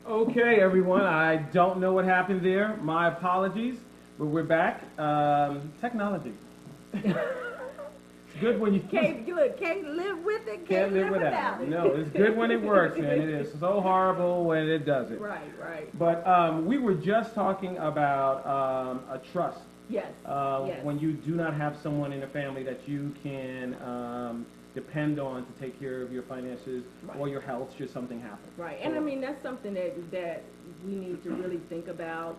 Okay, everyone. I don't know what happened there. My apologies, but we're back. Technology. It's good when you Can't live with it, can't can't live live without without it. it. No, it's good when it works, and it is so horrible when it doesn't. Right, right. But we were just talking about a trust. Yes, yes. When you do not have someone in the family that you can depend on to take care of your finances or Right. your health should something happen. Right, and I mean that's something that we need to really think about.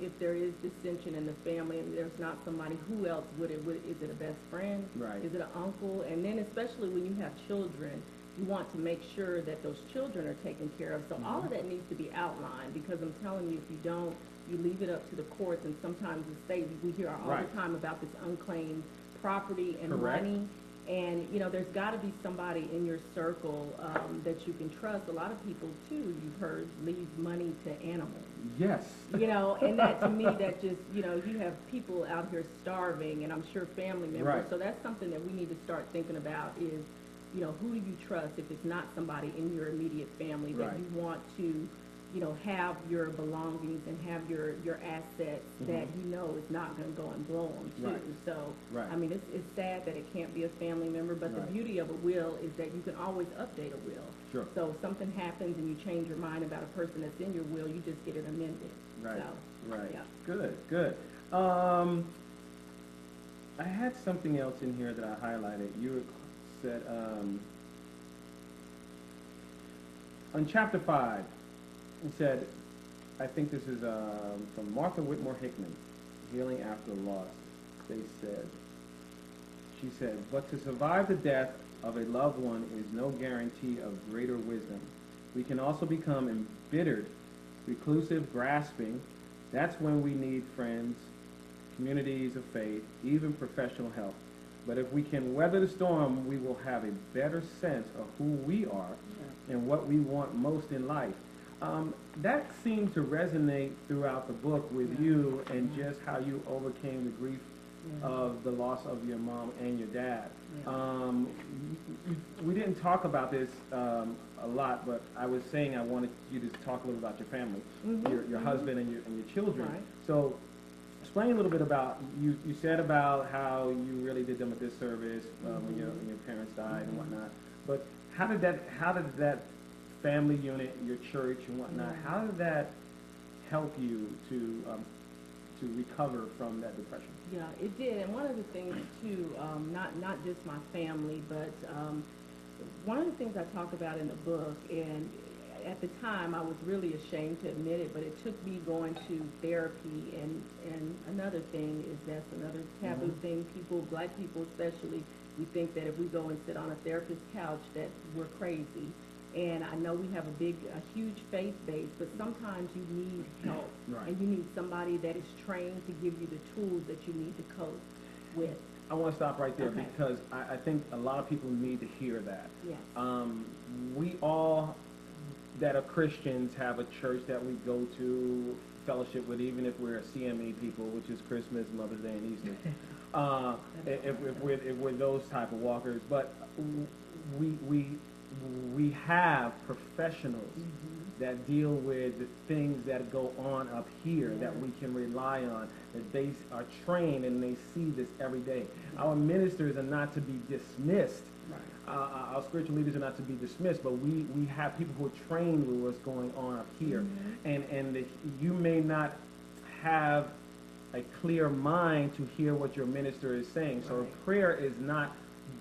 If there is dissension in the family and there's not somebody, who else would is it a best friend? Right. Is it an uncle? And then especially when you have children, you want to make sure that those children are taken care of. So all of that needs to be outlined because I'm telling you, if you don't, you leave it up to the courts, and sometimes the state. We hear all Right. the time about this unclaimed property and Correct. money. And, there's got to be somebody in your circle that you can trust. A lot of people, too, you've heard, leave money to animals. Yes. And that to me, that just, you have people out here starving, and I'm sure family members. Right. So that's something that we need to start thinking about is, who do you trust if it's not somebody in your immediate family that Right. you want to, have your belongings and have your assets that is not going to go and blow them too. Right. So, Right. I mean, it's sad that it can't be a family member, but Right. the beauty of a will is that you can always update a will. Sure. So if something happens and you change your mind about a person that's in your will, you just get it amended. Right. So, Right. yeah. Good. Good. I had something else in here that I highlighted. You said on chapter 5. You said, I think this is from Martha Whitmore Hickman, Healing After Loss. She said, but to survive the death of a loved one is no guarantee of greater wisdom. We can also become embittered, reclusive, grasping. That's when we need friends, communities of faith, even professional help. But if we can weather the storm, we will have a better sense of who we are and what we want most in life. That seemed to resonate throughout the book with you and just how you overcame the grief of the loss of your mom and your dad. We didn't talk about this a lot, but I was saying I wanted you to talk a little about your family, your husband and your children. Right. So explain a little bit about, you said about how you really did them a disservice when your parents died and whatnot, but how did that family unit, your church and whatnot, how did that help you to recover from that depression? Yeah, it did. And one of the things, too, not just my family, but one of the things I talk about in the book, and at the time I was really ashamed to admit it, but it took me going to therapy. And another thing is that's another taboo thing. Black people especially, we think that if we go and sit on a therapist's couch that we're crazy. And I know we have a huge faith base, but sometimes you need help. Right. And you need somebody that is trained to give you the tools that you need to cope with. I want to stop right there Okay. because I think a lot of people need to hear that. Yes. We all that are Christians have a church that we go to fellowship with, even if we're CME people, which is Christmas, Mother's Day, and Easter. If we're those type of walkers, but we have professionals that deal with the things that go on up here that we can rely on, that they are trained and they see this every day. Our ministers are not to be dismissed. Right. Our spiritual leaders are not to be dismissed, but we have people who are trained with what's going on up here. And you may not have a clear mind to hear what your minister is saying. So prayer is not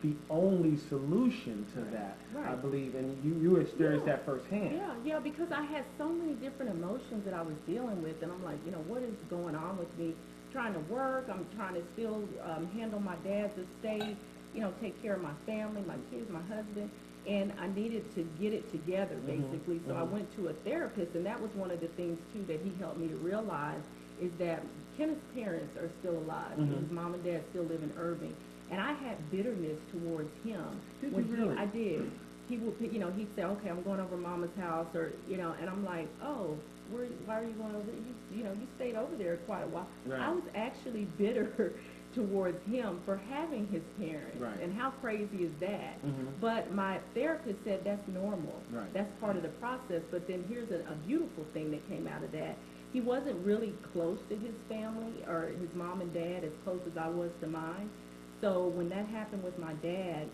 the only solution to that, I believe, and you experienced that firsthand. Yeah, because I had so many different emotions that I was dealing with, and I'm like, what is going on with me? Trying to work, I'm trying to still handle my dad's estate, take care of my family, my kids, my husband, and I needed to get it together, basically. So I went to a therapist, and that was one of the things, too, that he helped me to realize is that Kenneth's parents are still alive. His mom and dad still live in Irving. And I had bitterness towards him. Did you really? I did. He would, he'd say, okay, I'm going over to Mama's house, or, and I'm like, oh, why are you going over there? You stayed over there quite a while. Right. I was actually bitter towards him for having his parents. Right. And how crazy is that? Mhm. But my therapist said that's normal. Right. That's part of the process. But then here's a beautiful thing that came out of that. He wasn't really close to his family or his mom and dad as close as I was to mine. So when that happened with my dad,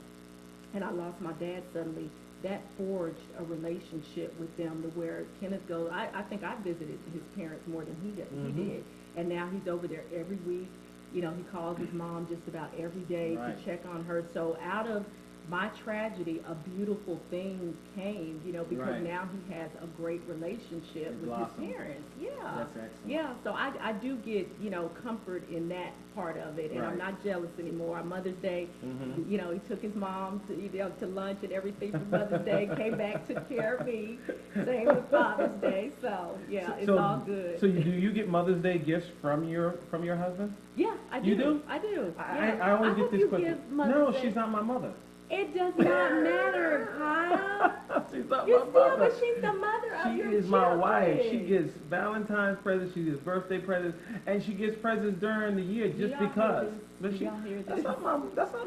and I lost my dad suddenly, that forged a relationship with them to where Kenneth goes, I think I visited his parents more than he did. And now he's over there every week. You know, he calls his mom just about every day Right. to check on her. So out of my tragedy, a beautiful thing came, you know, because Right. now he has a great relationship It with blossomed. his parents. Yeah. That's excellent. Yeah, so I do get, you know, comfort in that part of it, and I'm Right. not jealous anymore. On Mother's Day, Mhm. you know, he took his mom to, you know, to lunch and everything for Mother's Day, came back, took care of me. Same with Father's Day, so, yeah, it's all good. So do you get Mother's Day gifts from your husband? Yeah, I do. You do? I do. I Yeah. always get hope this you question. give Mother's No, Day. she's not my mother. It does not matter, Kyle. She's not You my still, mother. but she's the mother of She your is my wife. She children. gets Valentine's presents, she gets birthday presents, and she gets presents during the year Do just y'all hear because. this? But Do she, y'all hear that's this? not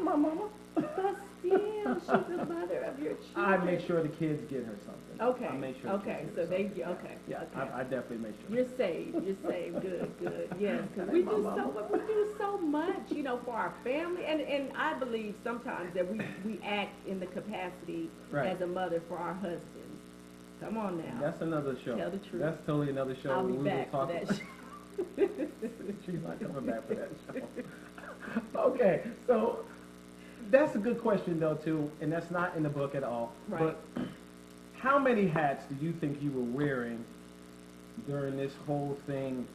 my mama. But still, she's the mother of your children. I make sure the kids get her something. Okay. I make sure. the Okay. kids So get her they. something. Okay. Yeah, Okay. I definitely make sure. You're saved. You're saved. Good. Good. Yes. Because That we ain't my do mama. we do so much, you know, for our family, and I believe sometimes that we act in the capacity Right. as a mother for our husbands. Come on now. That's another show. Tell the truth. That's totally another show. I'll be We will back for talk that about- show. She's not coming back for that show. Okay, so that's a good question though too, and that's not in the book at all. Right. But how many hats do you think you were wearing during this whole thing,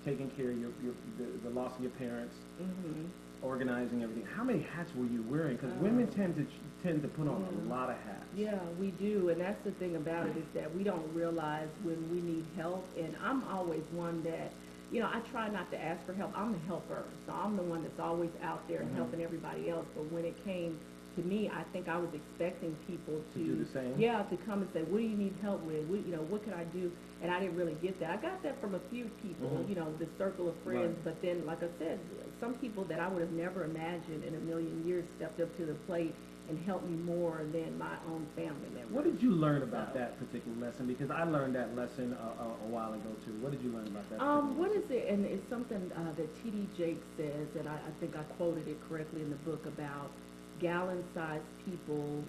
taking care of the loss of your parents, Mhm. organizing everything? How many hats were you wearing? Because women tend to put on a lot of hats. Yeah, we do, and that's the thing about it is that we don't realize when we need help. And I'm always one that, you know, I try not to ask for help. I'm the helper, so I'm the one that's always out there and Mhm. helping everybody else. But when it came to me, I think I was expecting people To do the same? yeah, to come and say, "What do you need help with? What, you know, what can I do?" And I didn't really get that. I got that from a few people, Mhm. you know, the circle of friends. Right. But then, like I said, some people that I would have never imagined in a million years stepped up to the plate and helped me more than my own family members. What did you learn about So- that particular lesson? Because I learned that lesson a while ago too. What did you learn about that? What is it? And it's something that T.D. Jakes says, and I think I quoted it correctly in the book about gallon-sized people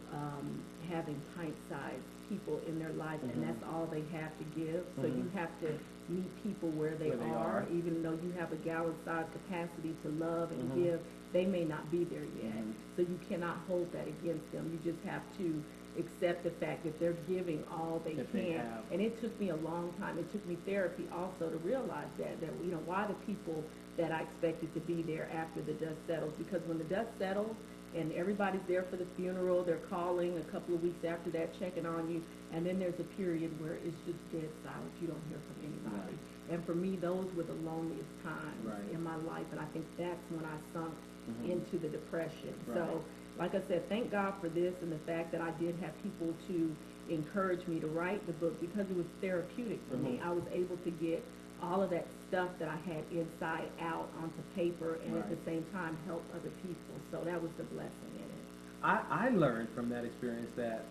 having pint-sized people in their life, Mhm. and that's all they have to give. So you Mhm. have to meet people where they are, even though you have a gallon-sized capacity to love and Mhm. give. They may not be there yet, Mhm. so you cannot hold that against them. You just have to accept the fact that they're giving all they That they can. have. And it took me a long time. It took me therapy also to realize that you know, why the people that I expected to be there after the dust settles, because when the dust settles and everybody's there for the funeral, they're calling a couple of weeks after that, checking on you, and then there's a period where it's just dead silence. You don't hear from anybody. Right. And for me, those were the loneliest times Right. in my life, and I think that's when I sunk Mhm. into the depression. Right. So, like I said, thank God for this and the fact that I did have people to encourage me to write the book, because it was therapeutic for me. Mhm. I was able to get all of that stuff that I had inside out onto paper, and at Right. the same time help other people. So that was the blessing in it. I learned from that experience that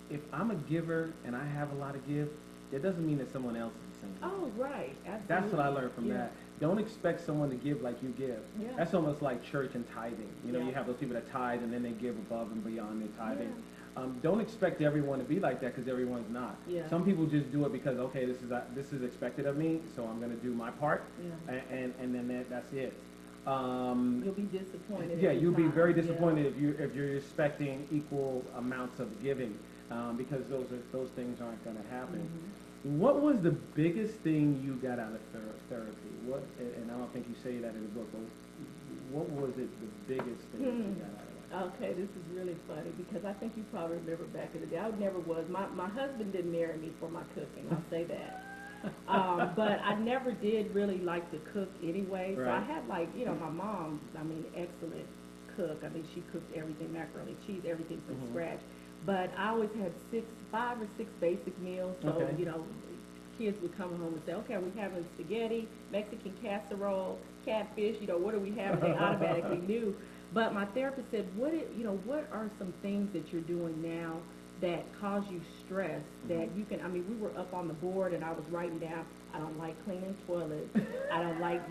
if I'm a giver and I have a lot to give, it doesn't mean that someone else is the same. Oh, right, absolutely. That's what I learned from Yeah. that. Don't expect someone to give like you give. Yeah. That's almost like church and tithing. You know, Yeah. you have those people that tithe and then they give above and beyond their tithing. Yeah. Don't expect everyone to be like that, because everyone's not. Yeah. Some people just do it because, okay, this is expected of me, so I'm going to do my part, Yeah. and then that's it. You'll be disappointed. Yeah, every you'll be time. very Yeah. disappointed if you're expecting equal amounts of giving, because those things aren't going to happen. Mm-hmm. What was the biggest thing you got out of therapy? What, and I don't think you say that in the book, but what was it, the biggest thing that you got out of it? Okay, this is really funny because I think you probably remember back in the day. I never was. My husband didn't marry me for my cooking. I'll say that. But I never did really like to cook anyway. So I Right. had like, you know, my mom, I mean, excellent cook. I mean, she cooked everything, macaroni, cheese, everything from Mhm. scratch. But I always had 5 or 6 basic meals. So, Okay. you know, kids would come home and say, okay, are we having spaghetti, Mexican casserole, catfish, what are we having? They automatically knew. But my therapist said, what are some things that you're doing now that cause you stress that you can, we were up on the board and I was writing down, I don't like cleaning toilets. I don't like,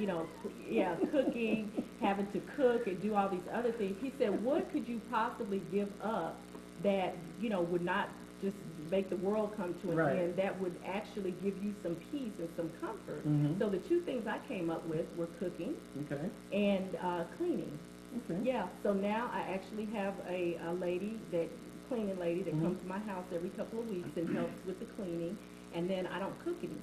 cooking, having to cook and do all these other things. He said, what could you possibly give up that, would not just make the world come to an end, that would actually give you some peace and some comfort. So the two things I came up with were cooking and cleaning. Yeah, so now I actually have a cleaning lady that comes to my house every couple of weeks and helps with the cleaning, and then I don't cook anymore.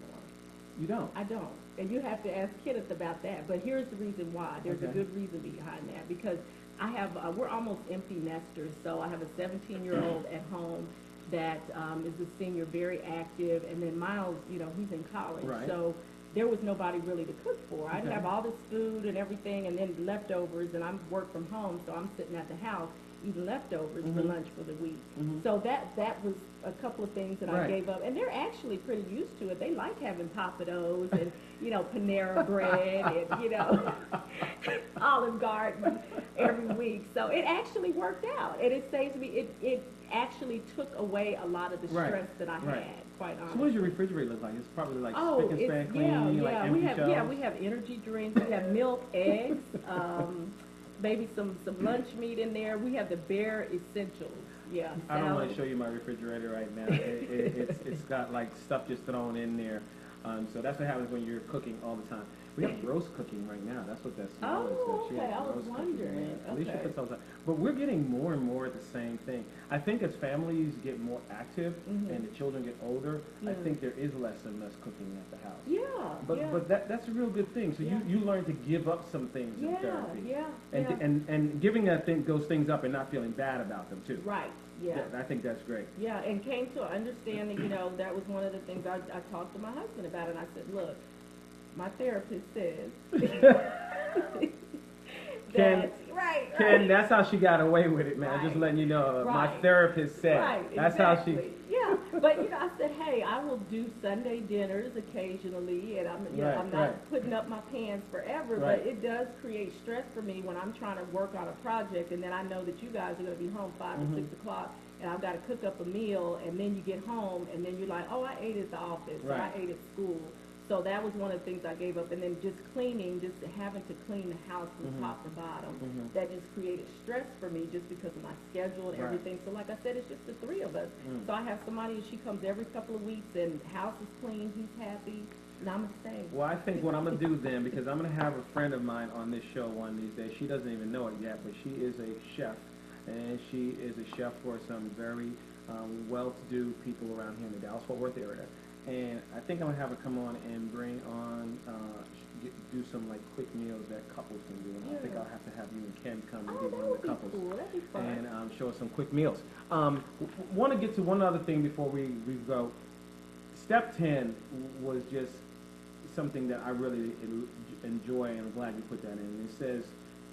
You don't? I don't. And you have to ask Kenneth about that. But here's the reason why. There's a good reason behind that. Because I have, we're almost empty nesters. So I have a 17-year-old at home that is a senior, very active. And then Miles, he's in college. So there was nobody really to cook for. I'd have all this food and everything and then leftovers. And I work from home, so I'm sitting at the house eating leftovers for lunch for the week. So that was a couple of things that I gave up. And they're actually pretty used to it. They like having Papados and, Panera bread and, Olive Garden every week. So it actually worked out. And it saves me, it actually took away a lot of the stress that I had, quite honestly. So what does your refrigerator look like? It's probably like spick and span clean, like empty shelves? We have energy drinks, we have milk, eggs, maybe some lunch meat in there. We have the bare essentials. Yeah. I don't want to show you my refrigerator right now. It's got like stuff just thrown in there. So that's what happens when you're cooking all the time. We have roast cooking right now. That's what that smell is. Oh, okay. I was wondering. Alicia puts all the time. But we're getting more and more the same thing. I think as families get more active and the children get older, I think there is less and less cooking at the house. Yeah. But that's a real good thing. So you learn to give up some things in therapy. Yeah. And giving those things up and not feeling bad about them too. Right. Yeah. I think that's great. Yeah, and came to an understanding, that was one of the things I talked to my husband about, and I said, look, my therapist says Ken, that's how she got away with it, man. Just letting you know, my therapist said. That's how she. Yeah, but I said, hey, I will do Sunday dinners occasionally, and I'm not putting up my pants forever, but it does create stress for me when I'm trying to work on a project, and then I know that you guys are going to be home 5 or 6 o'clock, and I've got to cook up a meal, and then you get home, and then you're like, oh, I ate at the office, or I ate at school. So that was one of the things I gave up. And then just cleaning, just having to clean the house from top to bottom, that just created stress for me just because of my schedule and everything. So like I said, it's just the three of us. So I have somebody, and she comes every couple of weeks, and house is clean, he's happy, namaste. Well, I think what I'm going to do then, because I'm going to have a friend of mine on this show one of these days. She doesn't even know it yet, but she is a chef. And she is a chef for some very well-to-do people around here in the Dallas-Fort Worth area. And I think I'm going to have her come on and bring on, do some like quick meals that couples can do. And I think I'll have to have you and Ken come and be one of the couples. Cool. That'd be fun. And show us some quick meals. Want to get to one other thing before we go. Step 10 was just something that I really enjoy, and I'm glad you put that in. It says,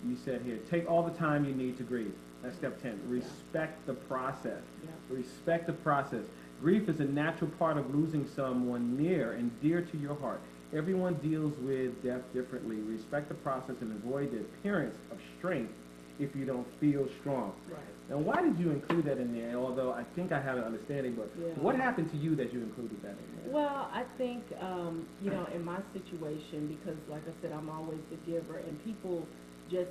you said here, take all the time you need to grieve. That's step 10. Respect the process. Respect the process. Grief is a natural part of losing someone near and dear to your heart. Everyone deals with death differently. Respect the process and avoid the appearance of strength if you don't feel strong. Right. Now, why did you include that in there? Although I think I have an understanding, but what happened to you that you included that in there? Well, I think, in my situation, because like I said, I'm always the giver, and people just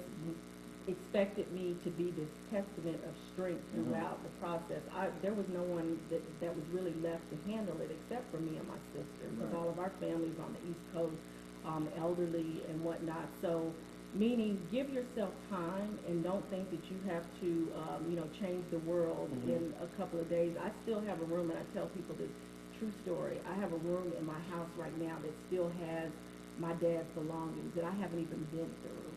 expected me to be this testament of strength throughout the process. There was no one that was really left to handle it except for me and my sister, because all of our families on the East Coast, elderly and whatnot. So, meaning give yourself time and don't think that you have to, change the world in a couple of days. I still have a room, and I tell people this true story. I have a room in my house right now that still has my dad's belongings that I haven't even been through.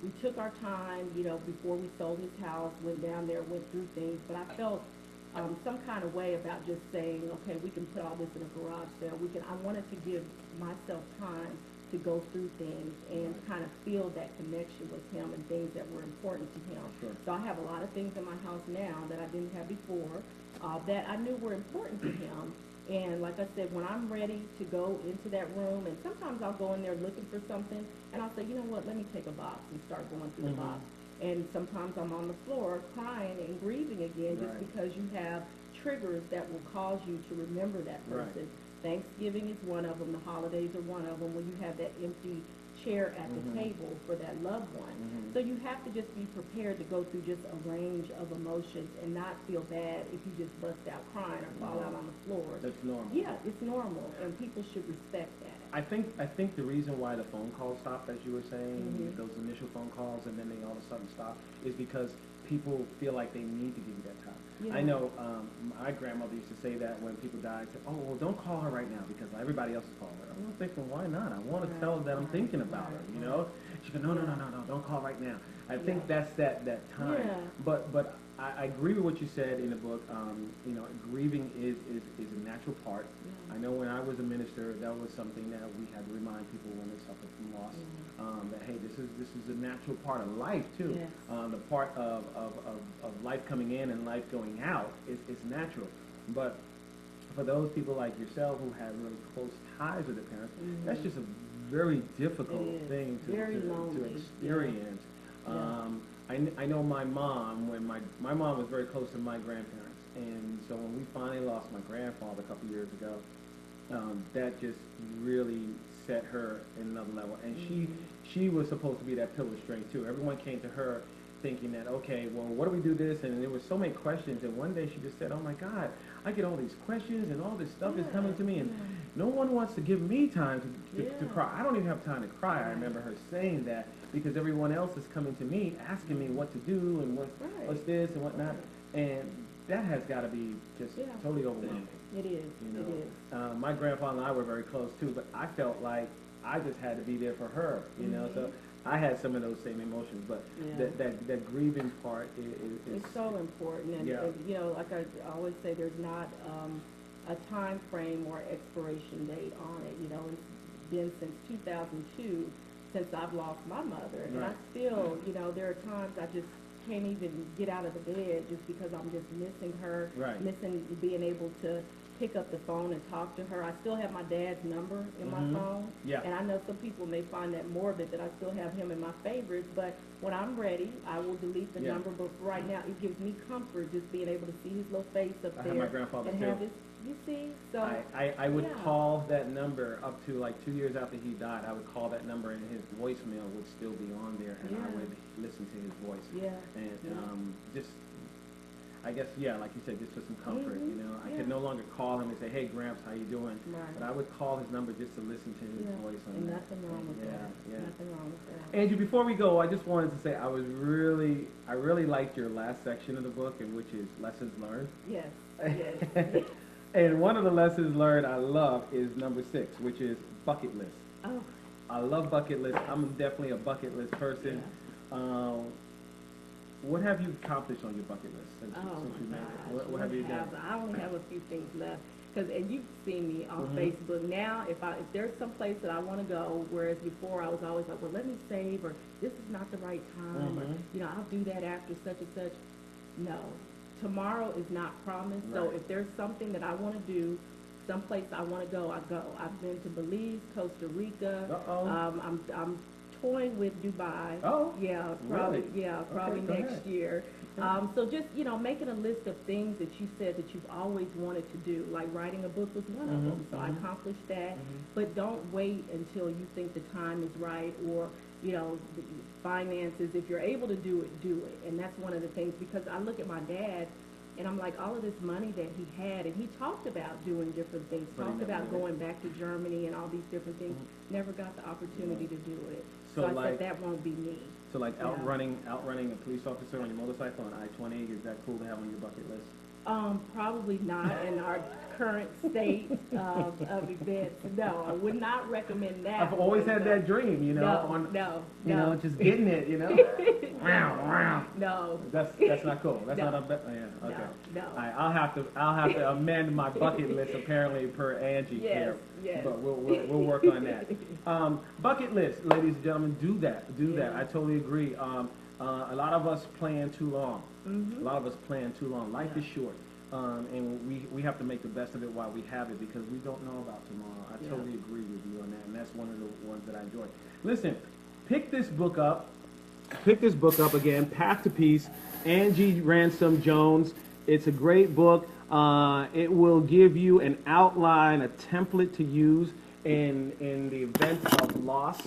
We took our time, before we sold his house, went down there, went through things, but I felt some kind of way about just saying, okay, we can put all this in a garage sale. I wanted to give myself time to go through things and kind of feel that connection with him and things that were important to him. Sure. So I have a lot of things in my house now that I didn't have before that I knew were important to him. And like I said, when I'm ready to go into that room, and sometimes I'll go in there looking for something, and I'll say, you know what, let me take a box and start going through the box. And sometimes I'm on the floor crying and grieving again just because you have triggers that will cause you to remember that person. Thanksgiving is one of them. The holidays are one of them, when you have that empty chair at the table for that loved one. So you have to just be prepared to go through just a range of emotions and not feel bad if you just bust out crying or fall out on the floor. That's normal. Yeah, it's normal, and people should respect that. I think the reason why the phone calls stopped, as you were saying, those initial phone calls, and then they all of a sudden stop, is because people feel like they need to give you that time. I know my grandmother used to say that when people died, said, oh, well, don't call her right now because everybody else is calling her. I'm thinking, why not? I want to tell her that I'm thinking about her, you know? She goes, no, don't call right now. I think that's that time. But I agree with what you said in the book. You know, grieving is a natural part. I know when I was a minister, that was something that we had to remind people when they suffered from loss, that hey, this is a natural part of life too. The part of life coming in and life going out is natural. But for those people like yourself who have really close ties with their parents, that's just a very difficult thing to experience. I know my mom, when my mom was very close to my grandparents, and so when we finally lost my grandfather a couple years ago, that just really set her in another level. And she was supposed to be that pillar of strength too. Everyone came to her thinking that, okay, well, what do we do this? And there was so many questions, and one day she just said, oh my God, I get all these questions and all this stuff is coming to me, and no one wants to give me time to cry. I don't even have time to cry. I remember her saying that because everyone else is coming to me asking me what to do and what's this and whatnot, and that has got to be just totally overwhelming. It is. You know? It is. My grandfather and I were very close too, but I felt like I just had to be there for her, you know. So I had some of those same emotions, but that grieving part is it's so important. And you know, like I always say, there's not a time frame or expiration date on it. You know, it's been since 2002 since I've lost my mother, and I still, you know, there are times I just can't even get out of the bed just because I'm just missing her, missing being able to pick up the phone and talk to her. I still have my dad's number in my phone, and I know some people may find that morbid that I still have him in my favorites, but when I'm ready, I will delete the number, but for right now, it gives me comfort just being able to see his little face up there. I have my grandfather and too. have his, you see? So I would call that number up to like 2 years after he died. I would call that number and his voicemail would still be on there, and I would listen to his voice. And just, I guess, like you said, just for some comfort, you know. I could no longer call him and say, hey, Gramps, how you doing? But I would call his number just to listen to his voice on and that. nothing wrong with that. Nothing wrong with that. Angie, before we go, I just wanted to say I really liked your last section of the book, and which is lessons learned. Yes. And one of the lessons learned I love is number 6, which is bucket list. Oh. I love bucket lists. I'm definitely a bucket list person. What have you accomplished on your bucket list since you made it? What have you done? I only have a few things left. And you've seen me on Facebook. Now, if there's some place that I want to go, whereas before I was always like, well, let me save, or this is not the right time, or, you know, I'll do that after such and such. No. Tomorrow is not promised. So if there's something that I want to do, someplace I want to go, I go. I've been to Belize, Costa Rica. I'm toying with Dubai. Oh, yeah, probably. Really? Yeah, probably next year. So just, you know, making a list of things that you said that you've always wanted to do, like writing a book was one of them. So I accomplished that. But don't wait until you think the time is right, or, you know, the finances. If you're able to do it, do it. And that's one of the things, because I look at my dad, and I'm like, all of this money that he had, and he talked about doing different things, talked about going back to Germany and all these different things, never got the opportunity to do it. So I said, that won't be me. So like outrunning a police officer on your motorcycle on I-20, is that cool to have on your bucket list? Probably not in our current state of events. No, I would not recommend that. I've always had that dream, you know. You know, just getting it, you know. No. That's not cool. That's not a okay. No. All right, I'll have to amend my bucket list apparently per Angie here. Yes. But we'll work on that. Bucket list, ladies and gentlemen, do that. I totally agree. A lot of us plan too long. A lot of us plan too long. Life is short. and we have to make the best of it while we have it because we don't know about tomorrow. I totally agree with you on that, and that's one of the ones that I enjoy. Listen, pick this book up. Pick this book up again, Path to Peace, Angie Ransome Jones. It's a great book. It will give you an outline, a template to use in the event of loss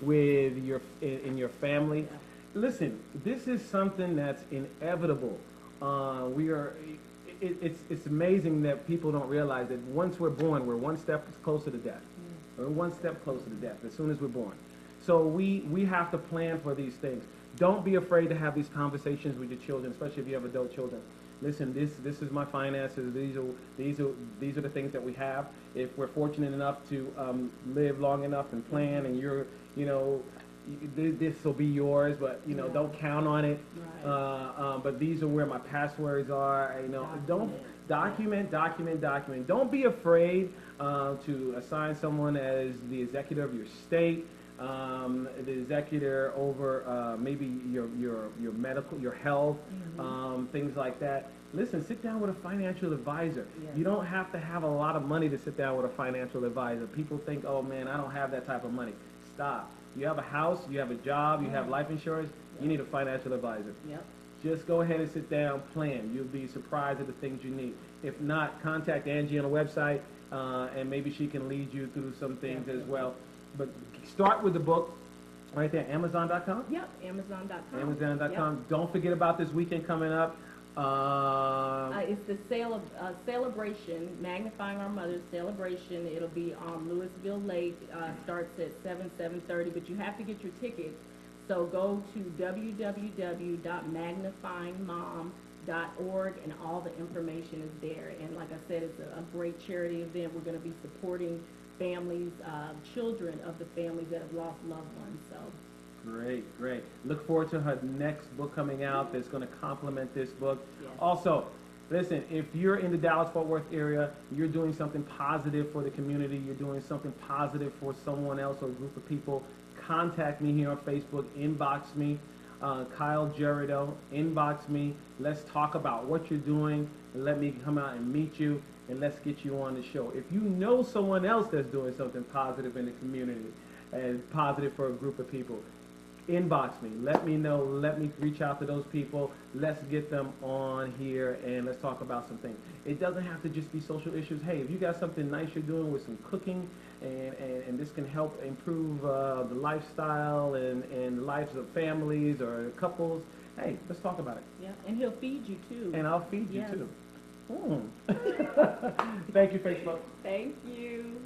with in your family. Listen, this is something that's inevitable. It's amazing that people don't realize that once we're born, we're one step closer to death. We're one step closer to death as soon as we're born. So we have to plan for these things. Don't be afraid to have these conversations with your children, especially if you have adult children. Listen, this is my finances. These are the things that we have. If we're fortunate enough to live long enough and plan, and this will be yours, but don't count on it. Right. But these are where my passwords are. Don't document. Don't be afraid to assign someone as the executor of your estate. The executor over maybe your medical, your health, things like that. Listen, sit down with a financial advisor. Yes. You don't have to have a lot of money to sit down with a financial advisor. People think, oh man, I don't have that type of money. Stop. You have a house, you have a job, you have life insurance, you need a financial advisor. Yep. Just go ahead and sit down, plan. You'll be surprised at the things you need. If not, contact Angie on the website, and maybe she can lead you through some things as well. But start with the book right there, Amazon.com? Yep, Amazon.com. Amazon.com. Yep. Don't forget about this weekend coming up. It's the celebration, Magnifying Our Mother's celebration. It'll be on Louisville Lake. Starts at 7:30, but you have to get your tickets. So go to www.magnifyingmom.org, and all the information is there. And like I said, it's a great charity event. We're going to be supporting families, children of the families that have lost loved ones. So. Great. Look forward to her next book coming out that's going to complement this book. Yes. Also, listen, if you're in the Dallas-Fort Worth area, you're doing something positive for the community, you're doing something positive for someone else or a group of people, contact me here on Facebook, inbox me, Kyle Gerardo, inbox me. Let's talk about what you're doing, and let me come out and meet you, and let's get you on the show. If you know someone else that's doing something positive in the community and positive for a group of people, inbox me. Let me know. Let me reach out to those people. Let's get them on here and let's talk about some things. It doesn't have to just be social issues. Hey, if you got something nice you're doing with some cooking and this can help improve the lifestyle and the lives of families or couples, hey, let's talk about it. Yeah, and he'll feed you too. And I'll feed you too. Thank you, Facebook. Thank you.